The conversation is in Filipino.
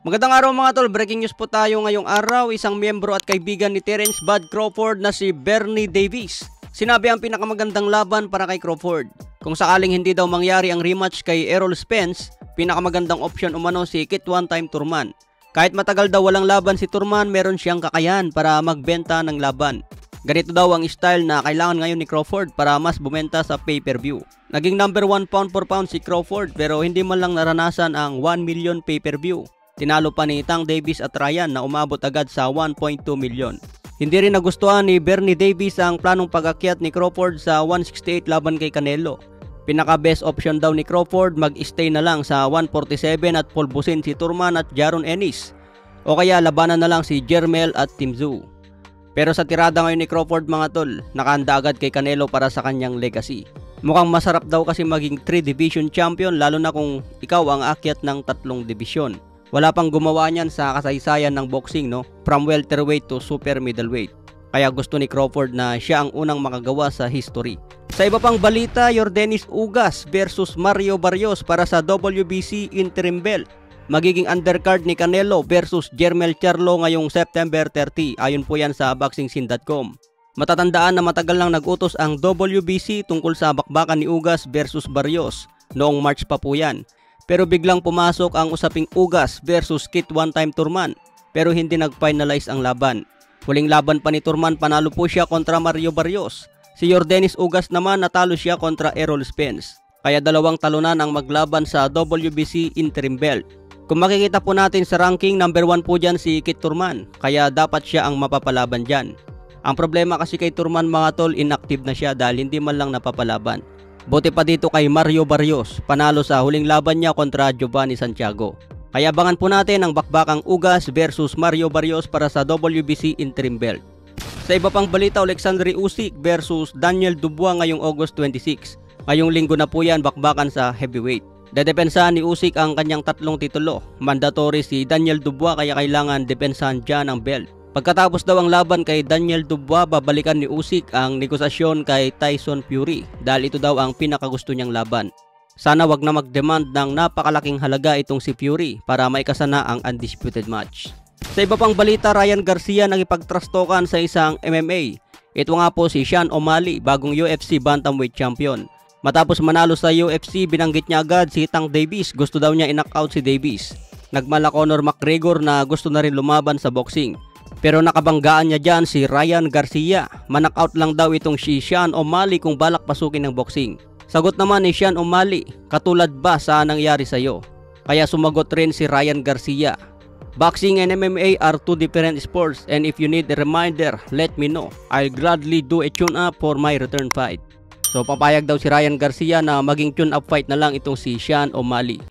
Magandang araw mga tol, breaking news po tayo ngayong araw. Isang miyembro at kaibigan ni Terence "Bud" Crawford na si Bernie Davies sinabi ang pinakamagandang laban para kay Crawford. Kung sakaling hindi daw mangyari ang rematch kay Errol Spence, pinakamagandang option umano si Kit One-Time Thurman. Kahit matagal daw walang laban si Thurman, meron siyang kakayahan para magbenta ng laban. Ganito daw ang style na kailangan ngayon ni Crawford para mas bumenta sa pay-per-view. Naging number 1 pound for pound si Crawford pero hindi man lang naranasan ang 1 million pay-per-view. Tinalo pa ni Tank Davis at Ryan na umabot agad sa 1.2 million. Hindi rin nagustuhan ni Bernie Davies ang planong pag-akyat ni Crawford sa 168 laban kay Canelo. Pinaka-best option daw ni Crawford mag-stay na lang sa 147 at pulbusin si Thurman at Jaron Ennis. O kaya labanan na lang si Jermell at Tim Tszyu. Pero sa tirada ngayon ni Crawford mga tol, nakahanda agad kay Canelo para sa kanyang legacy. Mukhang masarap daw kasi maging 3 division champion lalo na kung ikaw ang akyat ng 3 division. Wala pang gumawa niyan sa kasaysayan ng boxing, no? From welterweight to super middleweight. Kaya gusto ni Crawford na siya ang unang makagawa sa history. Sa iba pang balita, Yordenis Ugas versus Mario Barrios para sa WBC interim belt. Magiging undercard ni Canelo versus Jermell Charlo ngayong September 30. Ayon po yan sa boxingscene.com. Matatandaan na matagal nang nag-utos ang WBC tungkol sa bakbakan ni Ugas versus Barrios. Noong March pa po yan. Pero biglang pumasok ang usaping Ugas versus Kit One-Time Thurman. Pero hindi nag-finalize ang laban. Huling laban pa ni Thurman, panalo po siya kontra Mario Barrios. Si Yordenis Ugas naman natalo siya kontra Errol Spence. Kaya dalawang talunan ang maglaban sa WBC interim belt. Kung makikita po natin sa ranking, number 1 po dyan si Kit Thurman. Kaya dapat siya ang mapapalaban dyan. Ang problema kasi kay Thurman mga tol, inactive na siya dahil hindi man lang napapalaban. Buti pa dito kay Mario Barrios, panalo sa huling laban niya kontra Giovanni Santiago. Kaya abangan po natin ang bakbakang Ugas versus Mario Barrios para sa WBC interim belt. Sa iba pang balita, Alexander Usyk versus Daniel Dubois ngayong August 26. Ngayong linggo na po yan bakbakan sa heavyweight. Dedepensahan ni Usyk ang kanyang 3 titulo. Mandatory si Daniel Dubois kaya kailangan depensahan dyan ang belt. Pagkatapos daw ang laban kay Daniel Dubois, babalikan ni Usyk ang negosasyon kay Tyson Fury dahil ito daw ang pinakagusto niyang laban. Sana wag na mag-demand ng napakalaking halaga itong si Fury para maikasana ang undisputed match. Sa iba pang balita, Ryan Garcia nakipagtrastokan sa isang MMA. Ito nga po si Sean O'Malley, bagong UFC bantamweight champion. Matapos manalo sa UFC, binanggit niya agad si Tank Davis. Gusto daw niya i-knockout si Davis. Nagmala Conor McGregor na gusto na rin lumaban sa boxing. Pero nakabanggaan niya dyan si Ryan Garcia. Manockout lang daw itong si Sean O'Malley kung balak pasukin ng boxing. Sagot naman ni Sean O'Malley, katulad ba sa nangyari sa'yo? Kaya sumagot rin si Ryan Garcia. Boxing and MMA are 2 different sports and if you need a reminder, let me know. I'll gladly do a tune-up for my return fight. So papayag daw si Ryan Garcia na maging tune-up fight na lang itong si Sean O'Malley.